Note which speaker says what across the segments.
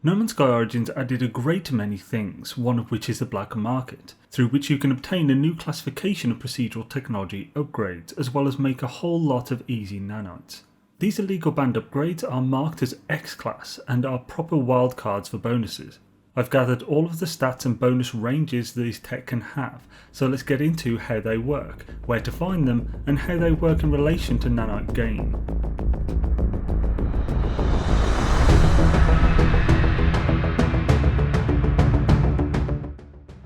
Speaker 1: No Man's Sky Origins added a great many things, one of which is the black market, through which you can obtain a new classification of procedural technology upgrades, as well as make a whole lot of easy nanites. These illegal banned upgrades are marked as X-Class and are proper wildcards for bonuses. I've gathered all of the stats and bonus ranges these tech can have, so let's get into how they work, where to find them, and how they work in relation to nanite gain.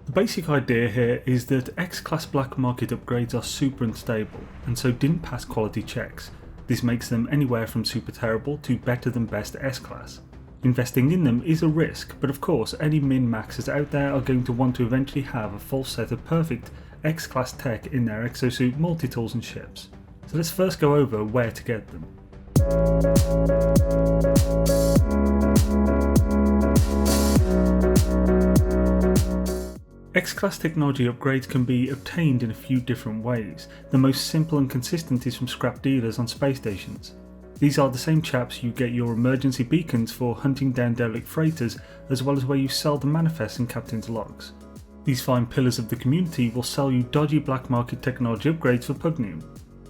Speaker 1: The basic idea here is that X-Class black market upgrades are super unstable, and so didn't pass quality checks. This makes them anywhere from super terrible to better than best S-Class. Investing in them is a risk, but of course any min-maxers out there are going to want to eventually have a full set of perfect X-Class tech in their Exosuit multi-tools and ships. So let's first go over where to get them. X-Class technology upgrades can be obtained in a few different ways. The most simple and consistent is from scrap dealers on space stations. These are the same chaps you get your emergency beacons for hunting down derelict freighters, as well as where you sell the manifests and captain's logs. These fine pillars of the community will sell you dodgy black market technology upgrades for Pugnium.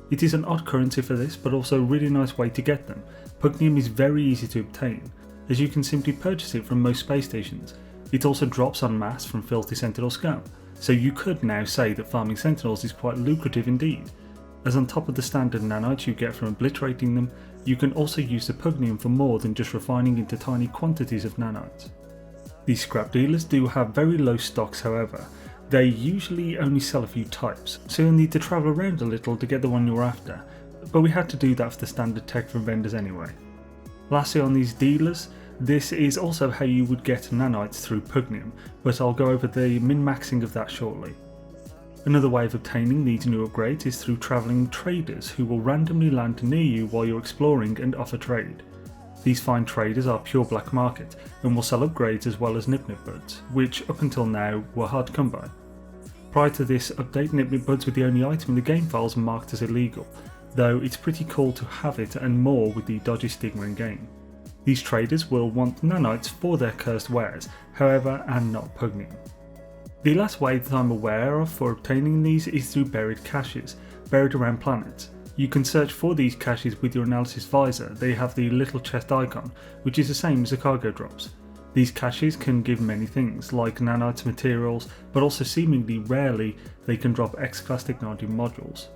Speaker 1: It is an odd currency for this, but also a really nice way to get them. Pugnium is very easy to obtain, as you can simply purchase it from most space stations. It also drops en masse from filthy Sentinel scum, so you could now say that farming Sentinels is quite lucrative indeed. As on top of the standard nanites you get from obliterating them, you can also use the Pugnium for more than just refining into tiny quantities of nanites. These scrap dealers do have very low stocks however. They usually only sell a few types, so you'll need to travel around a little to get the one you're after, but we had to do that for the standard tech from vendors anyway. Lastly on these dealers, this is also how you would get nanites through Pugnium, but I'll go over the min-maxing of that shortly. Another way of obtaining these new upgrades is through travelling traders who will randomly land near you while you're exploring and offer trade. These fine traders are pure black market and will sell upgrades as well as Nip buds, which up until now were hard to come by. Prior to this update, Nip buds were the only item in the game files marked as illegal, though it's pretty cool to have it and more with the dodgy stigma in game. These traders will want nanites for their cursed wares, however, and not Pugnium. The last way that I'm aware of for obtaining these is through buried caches, buried around planets. You can search for these caches with your analysis visor. They have the little chest icon, which is the same as the cargo drops. These caches can give many things, like nanites materials, but also seemingly rarely they can drop X-Class technology modules.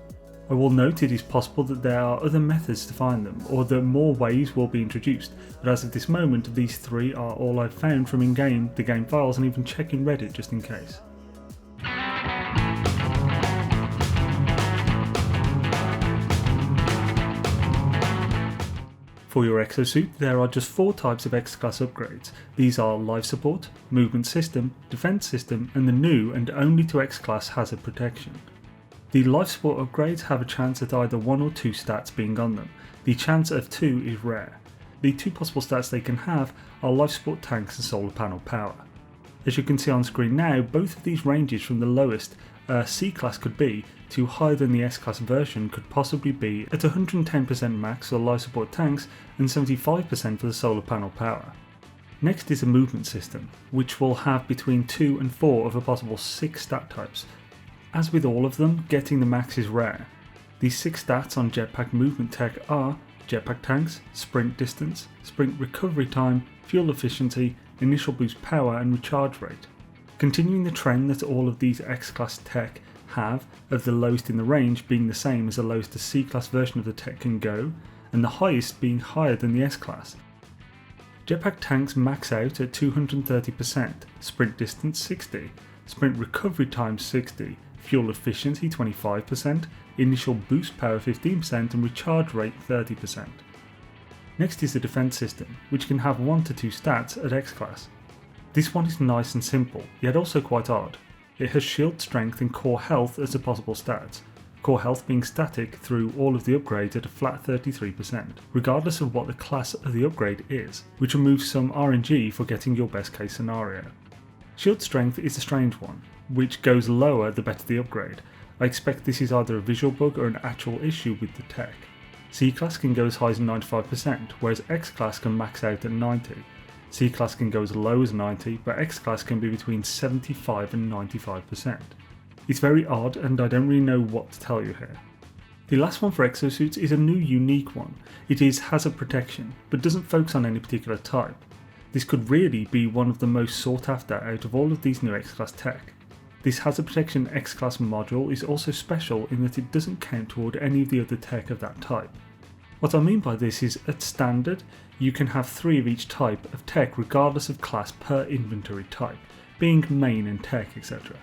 Speaker 1: I will note it is possible that there are other methods to find them, or that more ways will be introduced, but as of this moment these three are all I've found from in-game, the game files, and even checking Reddit just in case. For your Exosuit, there are just 4 types of X-Class upgrades. These are Life Support, Movement System, Defense System, and the new and only to X-Class Hazard Protection. The life support upgrades have a chance at either 1 or 2 stats being on them. The chance of 2 is rare. The 2 possible stats they can have are life support tanks and solar panel power. As you can see on screen now, both of these ranges from the lowest C-Class could be to higher than the S-Class version could possibly be at 110% max for life support tanks and 75% for the solar panel power. Next is a movement system, which will have between 2 and 4 of a possible 6 stat types. As with all of them, getting the max is rare. These 6 stats on jetpack movement tech are jetpack tanks, sprint distance, sprint recovery time, fuel efficiency, initial boost power and recharge rate. Continuing the trend that all of these X-Class tech have of the lowest in the range being the same as the lowest the C-Class version of the tech can go, and the highest being higher than the S-Class. Jetpack tanks max out at 230%, sprint distance 60, sprint recovery time 60, fuel efficiency 25%, initial boost power 15% and recharge rate 30%. Next is the defense system, which can have 1 to 2 stats at X-Class. This one is nice and simple, yet also quite odd. It has shield strength and core health as the possible stats, core health being static through all of the upgrades at a flat 33%, regardless of what the class of the upgrade is, which removes some RNG for getting your best case scenario. Shield strength is a strange one, which goes lower the better the upgrade. I expect this is either a visual bug or an actual issue with the tech. C-Class can go as high as 95%, whereas X-Class can max out at 90%. C-Class can go as low as 90, but X-Class can be between 75 and 95%. It's very odd and I don't really know what to tell you here. The last one for Exosuits is a new unique one. It is hazard protection, but doesn't focus on any particular type. This could really be one of the most sought after out of all of these new X-Class tech. This hazard protection X-Class module is also special in that it doesn't count toward any of the other tech of that type. What I mean by this is, at standard, you can have 3 of each type of tech regardless of class per inventory type, being main and tech, etc.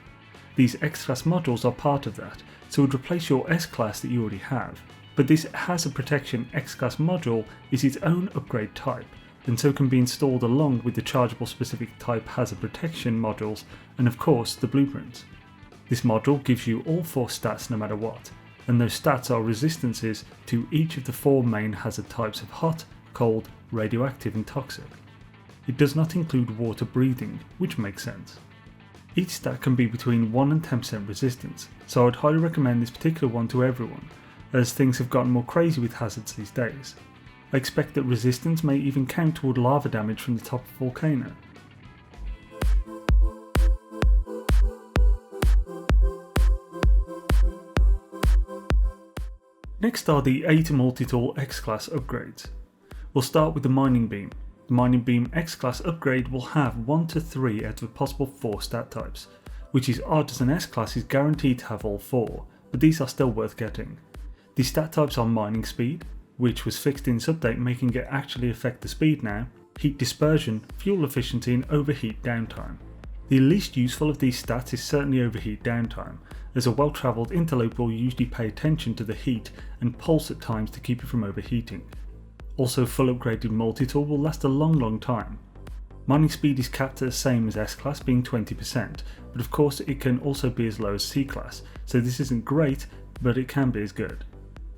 Speaker 1: These X-Class modules are part of that, so it would replace your S-Class that you already have. But this hazard protection X-Class module is its own upgrade type, and so can be installed along with the chargeable specific type hazard protection modules and of course the blueprints. This module gives you all 4 stats no matter what, and those stats are resistances to each of the 4 main hazard types of hot, cold, radioactive and toxic. It does not include water breathing, which makes sense. Each stat can be between 1 and 10% resistance, so I would highly recommend this particular one to everyone, as things have gotten more crazy with hazards these days. I expect that resistance may even count toward lava damage from the top of a volcano. Next are the 8 multi-tool X-Class upgrades. We'll start with the Mining Beam. The Mining Beam X-Class upgrade will have 1 to 3 out of a possible 4 stat types, which is odd as an S-Class is guaranteed to have all 4, but these are still worth getting. The stat types are Mining Speed, which was fixed in this update making it actually affect the speed now, Heat Dispersion, Fuel Efficiency and Overheat Downtime. The least useful of these stats is certainly Overheat Downtime, as a well-travelled interloper will usually pay attention to the heat and pulse at times to keep you from overheating. Also, full upgraded multi-tool will last a long time. Mining speed is capped at the same as S-Class being 20%, but of course it can also be as low as C-Class, so this isn't great, but it can be as good.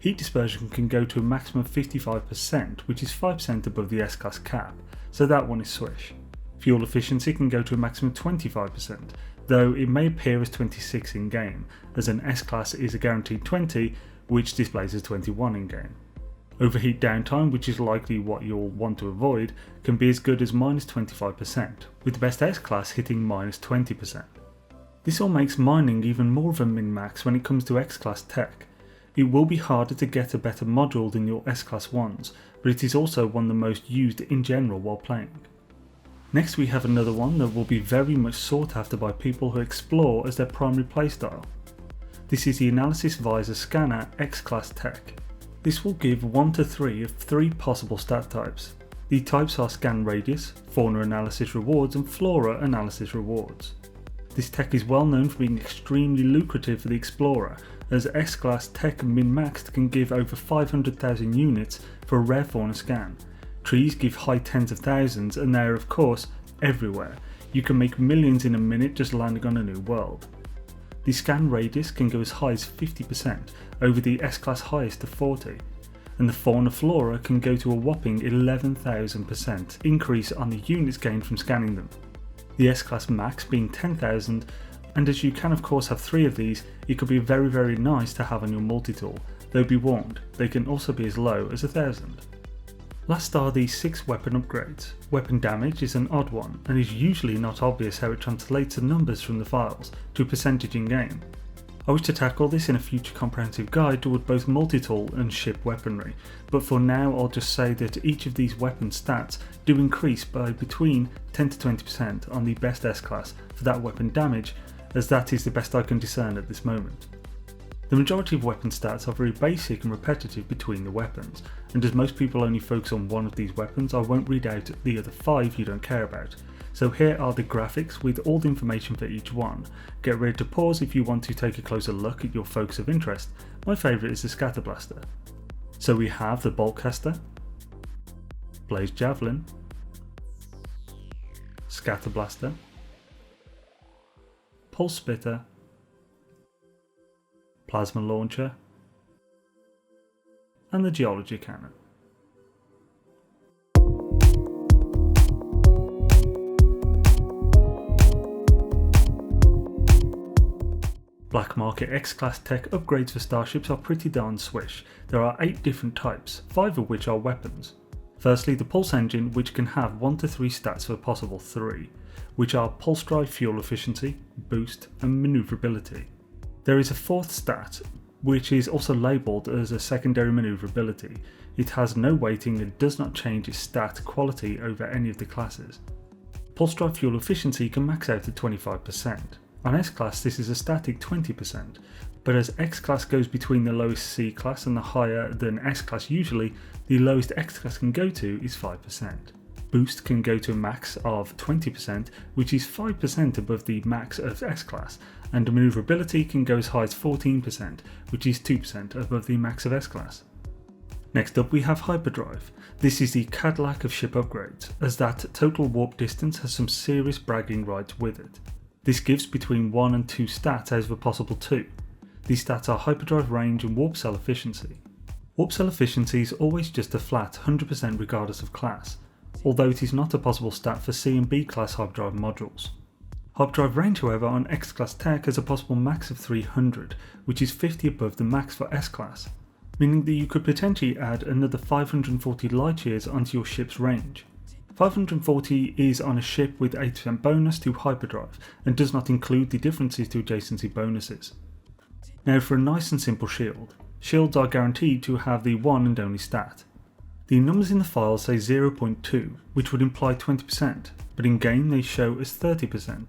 Speaker 1: Heat Dispersion can go to a maximum of 55%, which is 5% above the S-Class cap, so that one is swish. Fuel Efficiency can go to a maximum of 25%, though it may appear as 26 in game, as an S-Class is a guaranteed 20, which displays as 21 in game. Overheat Downtime, which is likely what you'll want to avoid, can be as good as minus 25%, with the best S-Class hitting minus 20%. This all makes mining even more of a min-max when it comes to X-Class tech. It will be harder to get a better module than your S-Class ones, but it is also one of the most used in general while playing. Next we have another one that will be very much sought after by people who explore as their primary playstyle. This is the Analysis Visor Scanner X-Class tech. This will give 1 to 3 of 3 possible stat types. The types are Scan Radius, Fauna Analysis Rewards and Flora Analysis Rewards. This tech is well known for being extremely lucrative for the Explorer, as S-Class tech min-maxed can give over 500,000 units for a rare fauna scan. Trees give high tens of thousands and they are of course everywhere. You can make millions in a minute just landing on a new world. The scan radius can go as high as 50% over the S-Class highest of 40, and the Fauna Flora can go to a whopping 11,000% increase on the units gained from scanning them. The S-Class max being 10,000, and as you can of course have 3 of these, it could be very nice to have on your multi-tool, though be warned, they can also be as low as 1,000. Last are the 6 weapon upgrades. Weapon damage is an odd one, and is usually not obvious how it translates the numbers from the files to a percentage in game. I wish to tackle this in a future comprehensive guide toward both multi-tool and ship weaponry, but for now I'll just say that each of these weapon stats do increase by between 10 to 20% on the best S-Class for that weapon damage, as that is the best I can discern at this moment. The majority of weapon stats are very basic and repetitive between the weapons, and as most people only focus on one of these weapons, I won't read out the other 5 you don't care about. So here are the graphics with all the information for each one. Get ready to pause if you want to take a closer look at your focus of interest. My favourite is the Scatter Blaster. So we have the Bolt Caster, Blaze Javelin, Scatter Blaster, Pulse Spitter, Plasma Launcher, and the Geology Cannon. Black Market X-Class tech upgrades for starships are pretty darn swish. There are 8 different types, 5 of which are weapons. Firstly, the pulse engine, which can have 1 to 3 stats for possible 3, which are pulse drive fuel efficiency, boost, and manoeuvrability. There is a fourth stat, which is also labelled as a secondary manoeuvrability. It has no weighting and does not change its stat quality over any of the classes. Pulse drive fuel efficiency can max out at 25%. On S-Class this is a static 20%, but as X-Class goes between the lowest C-Class and the higher than S-Class usually, the lowest X-Class can go to is 5%. Boost can go to a max of 20%, which is 5% above the max of S-Class, and manoeuvrability can go as high as 14%, which is 2% above the max of S-Class. Next up we have Hyperdrive. This is the Cadillac of ship upgrades, as that total warp distance has some serious bragging rights with it. This gives between 1 and 2 stats out of a possible 2. These stats are Hyperdrive range and warp cell efficiency. Warp cell efficiency is always just a flat 100% regardless of class, although it is not a possible stat for C and B class Hyperdrive modules. Hyperdrive range however on X class tech has a possible max of 300, which is 50 above the max for S class, meaning that you could potentially add another 540 light years onto your ship's range. 540 is on a ship with 8% bonus to Hyperdrive and does not include the differences to adjacency bonuses. Now for a nice and simple shield. Shields are guaranteed to have the one and only stat. The numbers in the file say 0.2, which would imply 20%, but in game they show as 30%.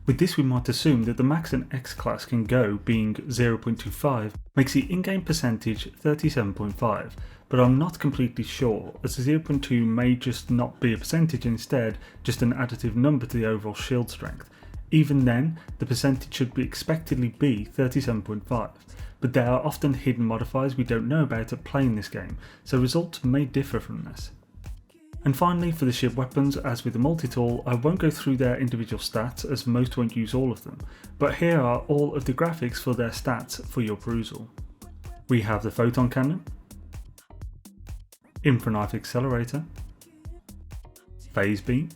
Speaker 1: With this we might assume that the max an X class can go, being 0.25, makes the in-game percentage 37.5, but I'm not completely sure, as the 0.2 may just not be a percentage and instead just an additive number to the overall shield strength. Even then, the percentage should expectedly be 37.5, but there are often hidden modifiers we don't know about at playing this game, so results may differ from this. And finally, for the ship weapons, as with the multi-tool, I won't go through their individual stats as most won't use all of them, but here are all of the graphics for their stats for your perusal. We have the photon cannon, infraknife accelerator, phase beam,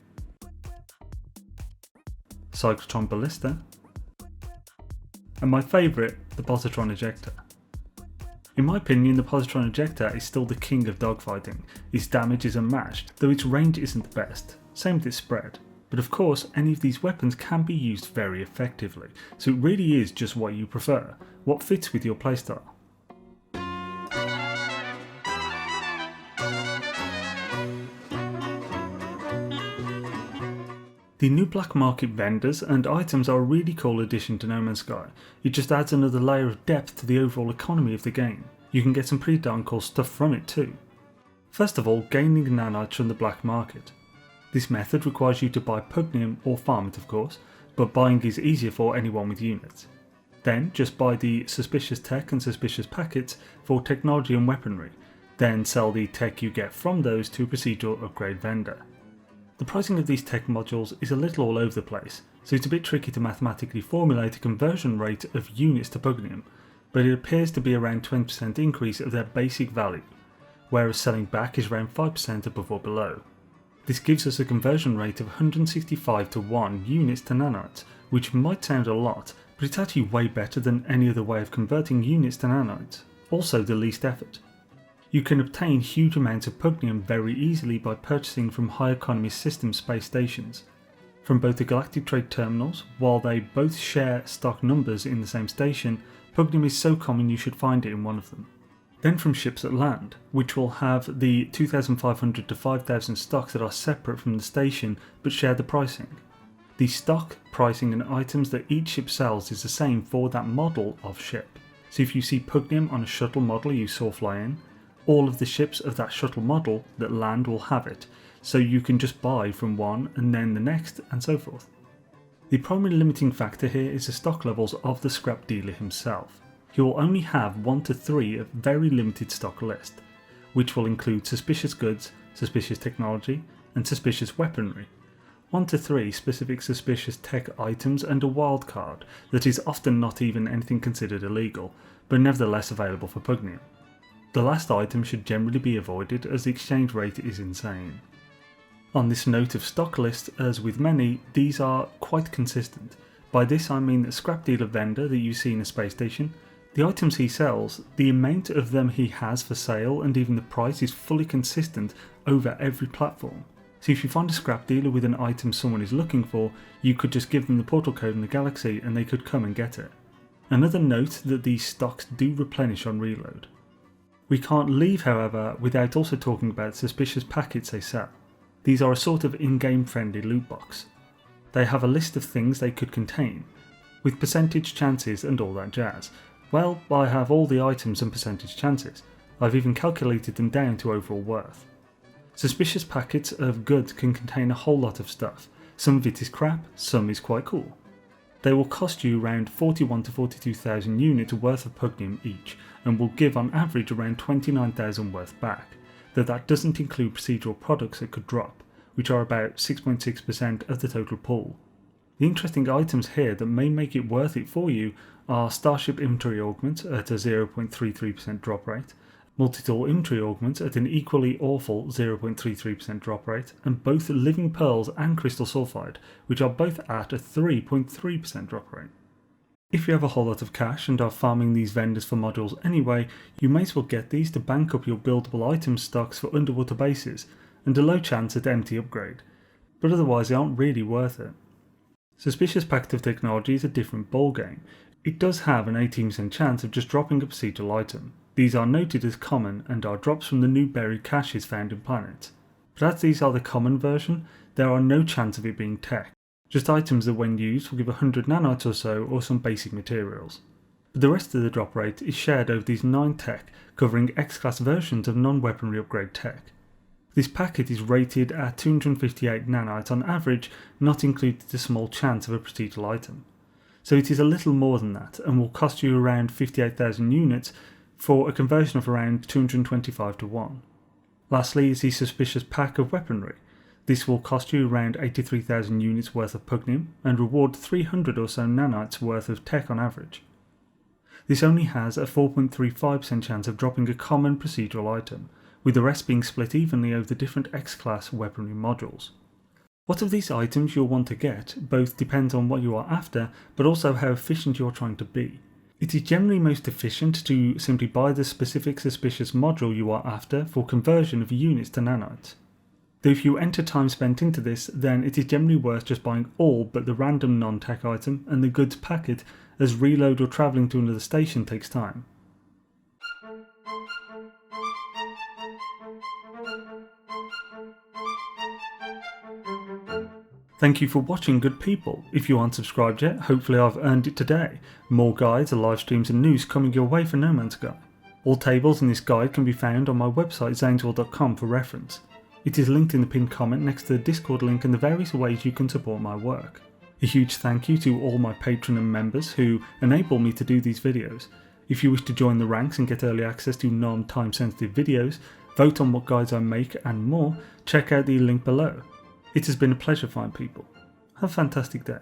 Speaker 1: cyclotron ballista, and my favourite, the positron ejector. In my opinion, the positron ejector is still the king of dogfighting. Its damage is unmatched, though its range isn't the best, same with its spread. But of course, any of these weapons can be used very effectively, so it really is just what you prefer, what fits with your playstyle. The new black market vendors and items are a really cool addition to No Man's Sky. It just adds another layer of depth to the overall economy of the game. You can get some pretty darn cool stuff from it too. First of all, gaining nanites from the black market. This method requires you to buy pugnium or farm it of course, but buying is easier for anyone with units. Then just buy the suspicious tech and suspicious packets for technology and weaponry, then sell the tech you get from those to a procedural upgrade vendor. The pricing of these tech modules is a little all over the place, so it's a bit tricky to mathematically formulate a conversion rate of units to pugnium, but it appears to be around 20% increase of their basic value, whereas selling back is around 5% above or below. This gives us a conversion rate of 165 to 1 units to nanites, which might sound a lot, but it's actually way better than any other way of converting units to nanites, also the least effort. You can obtain huge amounts of pugnium very easily by purchasing from high economy system space stations. From both the galactic trade terminals, while they both share stock numbers in the same station, pugnium is so common you should find it in one of them. Then from ships at land, which will have the 2,500 to 5,000 stocks that are separate from the station but share the pricing. The stock, pricing and items that each ship sells is the same for that model of ship. So if you see pugnium on a shuttle model you saw fly in, all of the ships of that shuttle model that land will have it, so you can just buy from one and then the next and so forth. The primary limiting factor here is the stock levels of the scrap dealer himself. He will only have 1 to 3 of very limited stock list, which will include suspicious goods, suspicious technology and suspicious weaponry. 1 to 3 specific suspicious tech items and a wild card that is often not even anything considered illegal, but nevertheless available for pugnium. The last item should generally be avoided as the exchange rate is insane. On this note of stock list, as with many, these are quite consistent. By this I mean the scrap dealer vendor that you see in a space station, The items he sells, the amount of them he has for sale and even the price is fully consistent over every platform. So if you find a scrap dealer with an item someone is looking for, you could just give them the portal code in the galaxy and they could come and get it. Another note that these stocks do replenish on reload. We can't leave, however, without also talking about suspicious packets they sell. These are a sort of in-game friendly loot box. They have a list of things they could contain, with percentage chances and all that jazz. Well, I have all the items and percentage chances. I've even calculated them down to overall worth. Suspicious packets of goods can contain a whole lot of stuff. Some of it is crap, some is quite cool. They will cost you around 41 to 42,000 units worth of pugnium each, and will give on average around 29,000 worth back, though that doesn't include procedural products that could drop, which are about 6.6% of the total pool. The interesting items here that may make it worth it for you are Starship inventory augment at a 0.33% drop rate, multi-tool inventory augment at an equally awful 0.33% drop rate, and both living pearls and crystal sulfide, which are both at a 3.3% drop rate. If you have a whole lot of cash and are farming these vendors for modules anyway, you may as well get these to bank up your buildable item stocks for underwater bases, and a low chance at empty upgrade, but otherwise they aren't really worth it. Suspicious packet of technology is a different ballgame. It does have an 18% chance of just dropping a procedural item. These are noted as common and are drops from the new buried caches found in planets. But as these are the common version, there are no chance of it being tech, just items that when used will give 100 nanites or so or some basic materials. But the rest of the drop rate is shared over these 9 tech, covering X-class versions of non-weaponry upgrade tech. This packet is rated at 258 nanites on average, not including the small chance of a procedural item. So it is a little more than that, and will cost you around 58,000 units for a conversion of around 225 to 1. Lastly is the suspicious pack of weaponry. This will cost you around 83,000 units worth of pugnium, and reward 300 or so nanites worth of tech on average. This only has a 4.35% chance of dropping a common procedural item, with the rest being split evenly over the different X-class weaponry modules. What of these items you'll want to get both depends on what you are after, but also how efficient you are trying to be. It is generally most efficient to simply buy the specific suspicious module you are after for conversion of units to nanites. Though if you enter time spent into this, then it is generally worth just buying all but the random non-tech item and the goods packet, as reload or travelling to another station takes time. Thank you for watching, good people. If you aren't subscribed yet, hopefully I've earned it today. More guides, live streams and news coming your way for No Man's Sky. All tables in this guide can be found on my website zanesworld.com for reference. It is linked in the pinned comment next to the Discord link and the various ways you can support my work. A huge thank you to all my Patreon and members who enable me to do these videos. If you wish to join the ranks and get early access to non-time sensitive videos, vote on what guides I make and more, check out the link below. It has been a pleasure, fine people. Have a fantastic day.